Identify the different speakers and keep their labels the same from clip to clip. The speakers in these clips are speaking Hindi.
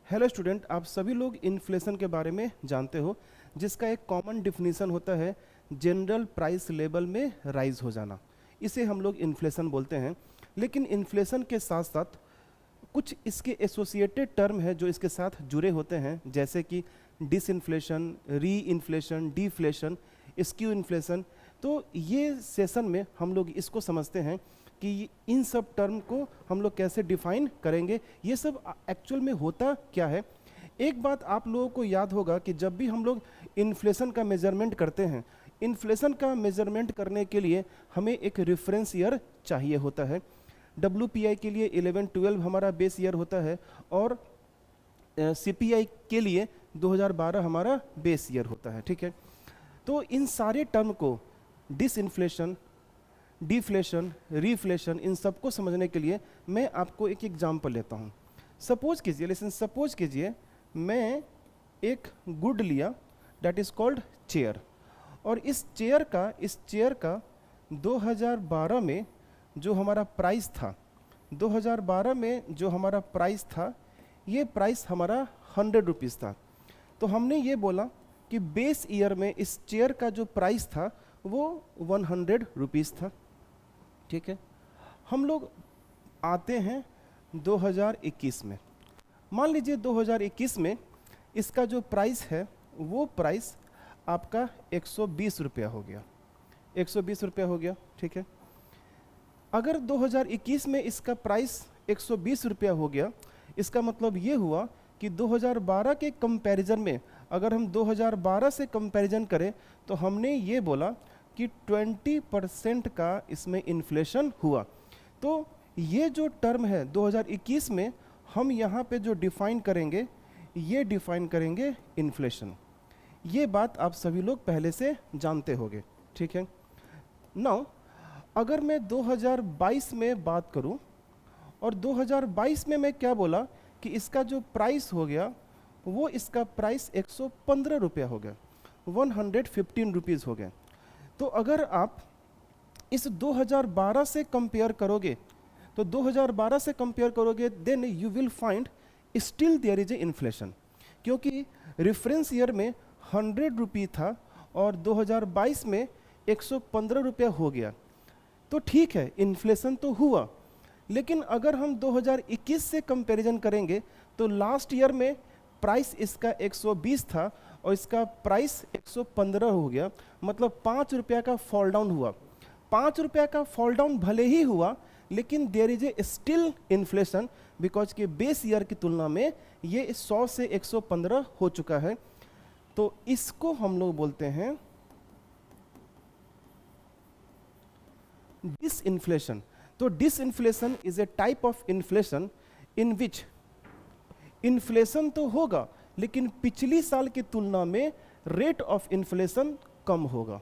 Speaker 1: हेलो स्टूडेंट, आप सभी लोग इन्फ्लेशन के बारे में जानते हो, जिसका एक कॉमन डिफिनीशन होता है जनरल प्राइस लेवल में राइज हो जाना। इसे हम लोग इन्फ्लेशन बोलते हैं। लेकिन इन्फ्लेशन के साथ साथ कुछ इसके एसोसिएटेड टर्म है जो इसके साथ जुड़े होते हैं, जैसे कि डिसइन्फ्लेशन, री इन्फ्लेशन, डीफ्लेशन, स्क्यू इन्फ्लेशन। तो ये सेशन में हम लोग इसको समझते हैं कि इन सब टर्म को हम लोग कैसे डिफाइन करेंगे, ये सब एक्चुअल में होता क्या है। एक बात आप लोगों को याद होगा कि जब भी हम लोग इन्फ्लेशन का मेजरमेंट करते हैं, इन्फ्लेशन का मेजरमेंट करने के लिए हमें एक रेफरेंस ईयर चाहिए होता है। WPI के लिए 11-12 हमारा बेस ईयर होता है और CPI के लिए 2012 हमारा बेस ईयर होता है। ठीक है, तो इन सारे टर्म को डिसइन्फ्लेशन, डिफ्लेशन, रिफ्लेशन, इन सबको समझने के लिए मैं आपको एक एग्जांपल लेता हूँ। सपोज कीजिए मैं एक गुड लिया, दैट इज कॉल्ड चेयर, और इस चेयर का 2012 में जो हमारा प्राइस था, 2012 में जो हमारा प्राइस था, ये प्राइस हमारा 100 रुपीज़ था। तो हमने ये बोला कि बेस ईयर में इस चेयर का जो प्राइस था वो 100 रुपीज़ था। ठीक है, हम लोग आते हैं 2021 में। मान लीजिए 2021 में इसका जो प्राइस है वो प्राइस आपका 120 रुपया हो गया, 120 रुपया हो गया। ठीक है, अगर 2021 में इसका प्राइस 120 रुपया हो गया, इसका मतलब ये हुआ कि 2012 के कंपैरिजन में, अगर हम 2012 से कंपैरिजन करें तो हमने ये बोला कि 20% का इसमें इन्फ्लेशन हुआ। तो ये जो टर्म है 2021 में हम यहाँ पे जो डिफाइन करेंगे, ये डिफाइन करेंगे इन्फ्लेशन। ये बात आप सभी लोग पहले से जानते होंगे। ठीक है, नाउ अगर मैं 2022 में बात करूं और 2022 में मैं क्या बोला कि इसका जो प्राइस हो गया वो इसका प्राइस 115 रुपया हो गया, 115 रुपीज़ हो गया। तो अगर आप इस 2012 से कंपेयर करोगे, तो 2012 से कंपेयर करोगे, then you will find still there is a inflation, क्योंकि रेफरेंस ईयर में 100 रुपये था और 2022 में 115 रुपया हो गया। तो ठीक है, इन्फ्लेशन तो हुआ, लेकिन अगर हम 2021 से कंपैरिजन करेंगे तो लास्ट ईयर में प्राइस इसका 120 था और इसका प्राइस 115 हो गया, मतलब 5 रुपया का फॉल डाउन हुआ। 5 रुपया का फॉल डाउन भले ही हुआ, लेकिन there is a still inflation, because के बेस ईयर की तुलना में ये 100 से 115 हो चुका है। तो इसको हम लोग बोलते हैं डिसइन्फ्लेशन। तो disinflation is a type of inflation in which inflation तो होगा, लेकिन पिछली साल की तुलना में रेट ऑफ इन्फ्लेशन कम होगा।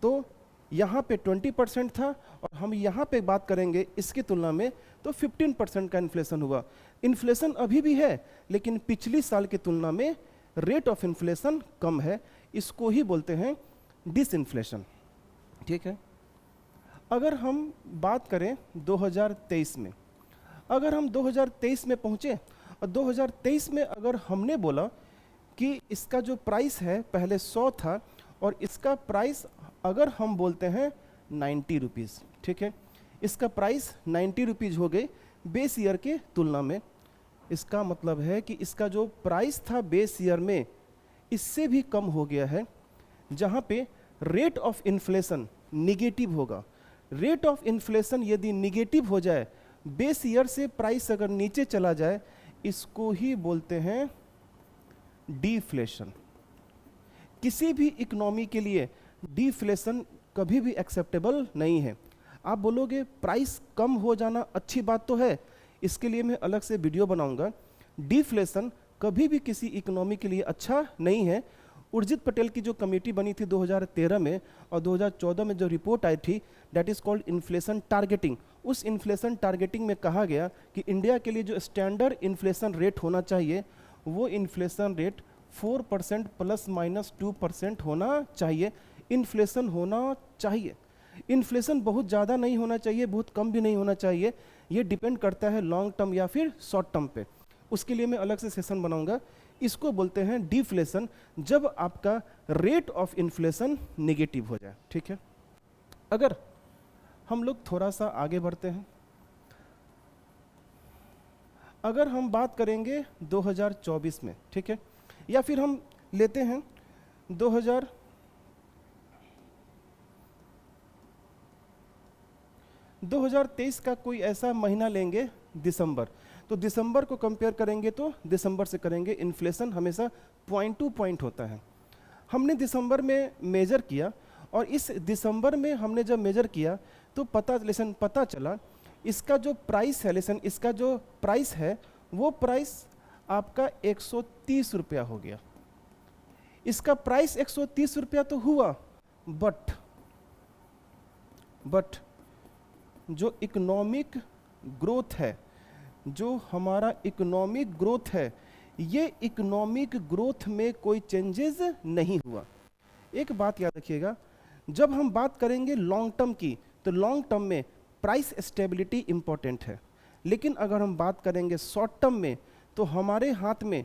Speaker 1: तो यहाँ पे 20% था और हम यहाँ पे बात करेंगे इसकी तुलना में तो 15% का इन्फ्लेशन हुआ। इन्फ्लेशन अभी भी है, लेकिन पिछली साल की तुलना में रेट ऑफ इन्फ्लेशन कम है। इसको ही बोलते हैं डिसइन्फ्लेशन। ठीक है, अगर हम बात करें 2023 में, अगर हम 2023 में पहुँचे और 2023 में अगर हमने बोला कि इसका जो प्राइस है पहले 100 था और इसका प्राइस अगर हम बोलते हैं 90 रुपीज़, ठीक है, इसका प्राइस 90 रुपीज़ हो गए बेस ईयर के तुलना में। इसका मतलब है कि इसका जो प्राइस था बेस ईयर में इससे भी कम हो गया है, जहाँ पे रेट ऑफ इन्फ्लेशन निगेटिव होगा। रेट ऑफ इन्फ्लेशन यदि निगेटिव हो जाए, बेस ईयर से प्राइस अगर नीचे चला जाए, इसको ही बोलते हैं डिफ्लेशन। किसी भी इकोनॉमी के लिए डिफ्लेशन कभी भी एक्सेप्टेबल नहीं है। आप बोलोगे प्राइस कम हो जाना अच्छी बात तो है, इसके लिए मैं अलग से वीडियो बनाऊंगा। डिफ्लेशन कभी भी किसी इकोनॉमी के लिए अच्छा नहीं है। उर्जित पटेल की जो कमेटी बनी थी 2013 में और 2014 में जो रिपोर्ट आई थी, that is called inflation targeting, उस इन्फ्लेशन टारगेटिंग में कहा गया कि इंडिया के लिए जो स्टैंडर्ड इन्फ्लेशन रेट होना चाहिए वो इन्फ्लेशन रेट 4% ±2% होना चाहिए। इन्फ्लेशन होना चाहिए, इन्फ्लेशन बहुत ज़्यादा नहीं होना चाहिए, बहुत कम भी नहीं होना चाहिए। ये डिपेंड करता है लॉन्ग टर्म या फिर शॉर्ट टर्म पे। उसके लिए मैं अलग से सेशन बनाऊंगा। इसको बोलते हैं डिफ्लेशन, जब आपका रेट ऑफ इन्फ्लेशन नेगेटिव हो जाए। ठीक है, अगर हम लोग थोड़ा सा आगे बढ़ते हैं, अगर हम बात करेंगे 2024 में, ठीक है, या फिर हम लेते हैं 2023 का कोई ऐसा महीना लेंगे, दिसंबर। तो दिसंबर को कंपेयर करेंगे तो दिसंबर से करेंगे, इन्फ्लेशन हमेशा पॉइंट टू पॉइंट होता है। हमने दिसंबर में मेजर किया और इस दिसंबर में हमने जब मेजर किया तो पता चला इसका जो प्राइस है, इसका जो प्राइस है वो प्राइस आपका 130 रुपया हो गया। इसका प्राइस 130 रुपया तो हुआ, बट जो इकोनॉमिक ग्रोथ है, जो हमारा इकोनॉमिक ग्रोथ है, ये इकोनॉमिक ग्रोथ में कोई चेंजेस नहीं हुआ। एक बात याद रखिएगा, जब हम बात करेंगे लॉन्ग टर्म की, तो लॉन्ग टर्म में प्राइस स्टेबिलिटी इंपॉर्टेंट है, लेकिन अगर हम बात करेंगे शॉर्ट टर्म में, तो हमारे हाथ में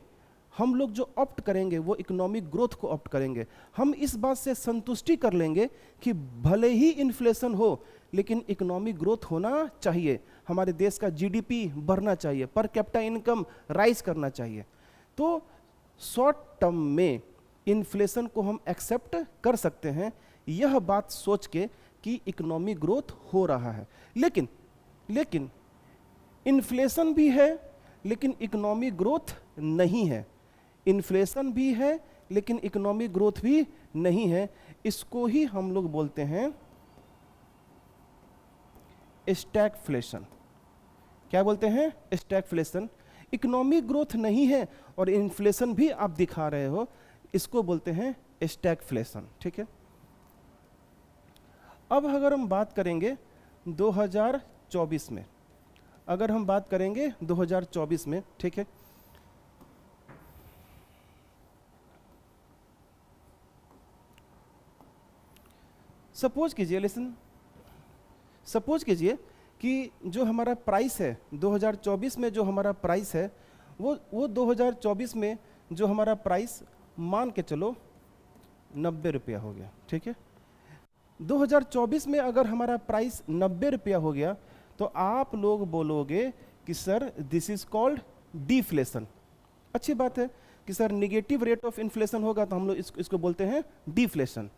Speaker 1: हम लोग जो ऑप्ट करेंगे वो इकोनॉमिक ग्रोथ को ऑप्ट करेंगे। हम इस बात से संतुष्टि कर लेंगे कि भले ही इन्फ्लेशन हो लेकिन इकोनॉमिक ग्रोथ होना चाहिए, हमारे देश का जीडीपी बढ़ना चाहिए, पर कैपिटा इनकम राइज करना चाहिए। तो शॉर्ट टर्म में इन्फ्लेशन को हम एक्सेप्ट कर सकते हैं, यह बात सोच के कि इकोनॉमिक ग्रोथ हो रहा है। लेकिन इन्फ्लेशन भी है लेकिन इकोनॉमिक ग्रोथ नहीं है, इन्फ्लेशन भी है लेकिन इकोनॉमिक ग्रोथ भी नहीं है। इसको ही हम लोग बोलते हैं स्टैगफ्लेशन। क्या बोलते हैं? स्टैगफ्लेशन। इकोनॉमिक ग्रोथ नहीं है और इन्फ्लेशन भी आप दिखा रहे हो, इसको बोलते हैं स्टैगफ्लेशन। ठीक है, अब अगर हम बात करेंगे 2024 में, अगर हम बात करेंगे 2024 में, ठीक है, सपोज कीजिए कि जो हमारा प्राइस है 2024 में, जो हमारा प्राइस है वो 2024 में जो हमारा प्राइस मान के चलो 90 रुपया हो गया। ठीक है, 2024 में अगर हमारा प्राइस 90 रुपया हो गया तो आप लोग बोलोगे कि sir this is called deflation. अच्छी बात है कि sir negative rate of inflation होगा तो हम लोग इसको बोलते हैं डिफ्लेशन।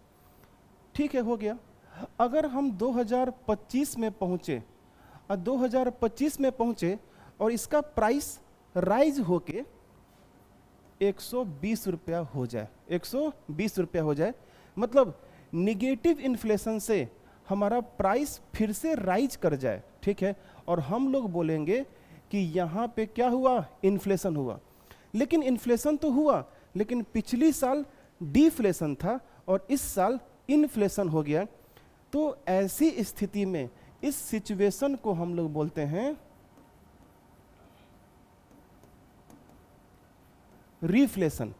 Speaker 1: ठीक है, हो गया। अगर हम 2025 में पहुंचे और 2025 में पहुंचे और इसका प्राइस राइज होके 120 रुपया हो जाए, 120 रुपया हो जाए, मतलब निगेटिव इन्फ्लेशन से हमारा प्राइस फिर से राइज कर जाए। ठीक है, और हम लोग बोलेंगे कि यहाँ पे क्या हुआ? इन्फ्लेशन हुआ। लेकिन इन्फ्लेशन तो हुआ, लेकिन पिछली साल डिफ्लेशन था और इस साल इन्फ्लेशन हो गया। तो ऐसी स्थिति में इस सिचुएशन को हम लोग बोलते हैं रिफ्लेशन।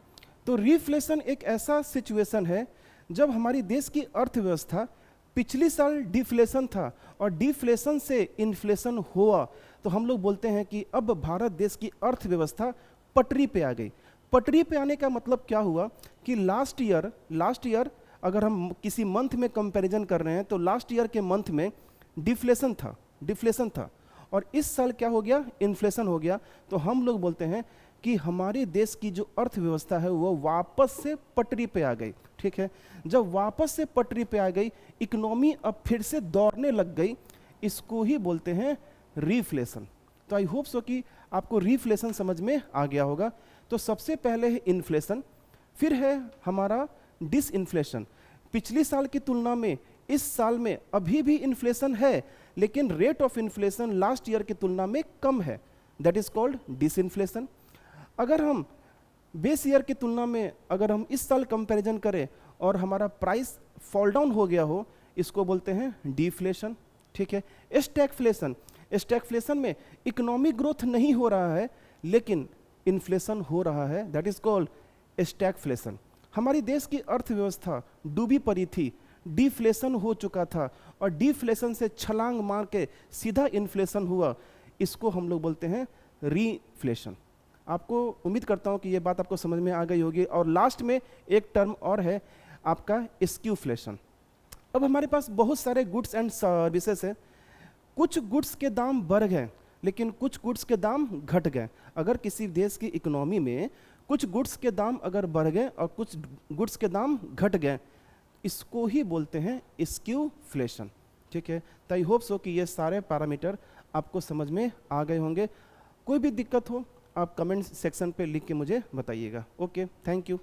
Speaker 1: तो रिफ्लेशन एक ऐसा सिचुएशन है जब हमारी देश की अर्थव्यवस्था, पिछली साल डिफ्लेशन था और डिफ्लेशन से इन्फ्लेशन हुआ, तो हम लोग बोलते हैं कि अब भारत देश की अर्थव्यवस्था पटरी पे आ गई। पटरी पे आने का मतलब क्या हुआ कि लास्ट ईयर अगर हम किसी मंथ में कंपैरिजन कर रहे हैं तो लास्ट ईयर के मंथ में डिफ्लेशन था और इस साल क्या हो गया? इन्फ्लेशन हो गया। तो हम लोग बोलते हैं कि हमारे देश की जो अर्थव्यवस्था है वो वापस से पटरी पे आ गई। ठीक है, जब वापस से पटरी पे आ गई, इकोनॉमी अब फिर से दौड़ने लग गई, इसको ही बोलते हैं रिफ्लेशन। तो आई होप सो कि आपको रिफ्लेशन समझ में आ गया होगा। तो सबसे पहले है इन्फ्लेशन, फिर है हमारा डिसइन्फ्लेशन। पिछली साल की तुलना में इस साल में अभी भी इन्फ्लेशन है, लेकिन rate of inflation last year की तुलना में कम है, दैट इज कॉल्ड डिसइन्फ्लेशन। अगर हम बेस ईयर की तुलना में अगर हम इस साल कंपैरिजन करें और हमारा प्राइस फॉल डाउन हो गया हो, इसको बोलते हैं डिफ्लेशन। ठीक है, स्टैगफ्लेशन में इकोनॉमिक ग्रोथ नहीं हो रहा है लेकिन इन्फ्लेशन हो रहा है, दैट इज कॉल्ड स्टैगफ्लेशन। हमारी देश की अर्थव्यवस्था डूबी पड़ी थी, डिफ्लेशन हो चुका था और डिफ्लेशन से छलांग मार के सीधा इन्फ्लेशन हुआ, इसको हम लोग बोलते हैं रीफ्लेशन। आपको उम्मीद करता हूँ कि ये बात आपको समझ में आ गई होगी। और लास्ट में एक टर्म और है आपका स्क्यूफ्लेशन। अब हमारे पास बहुत सारे गुड्स एंड सर्विसेज हैं, कुछ गुड्स के दाम बढ़ गए लेकिन कुछ गुड्स के दाम घट गए। अगर किसी देश की इकोनॉमी में कुछ गुड्स के दाम अगर बढ़ गए और कुछ गुड्स के दाम घट गए, इसको ही बोलते हैं स्क्यूफ्लेशन। ठीक है, तो आई होप सो कि ये सारे पैरामीटर आपको समझ में आ गए होंगे। कोई भी दिक्कत हो आप कमेंट सेक्शन पे लिख के मुझे बताइएगा। Okay, thank you.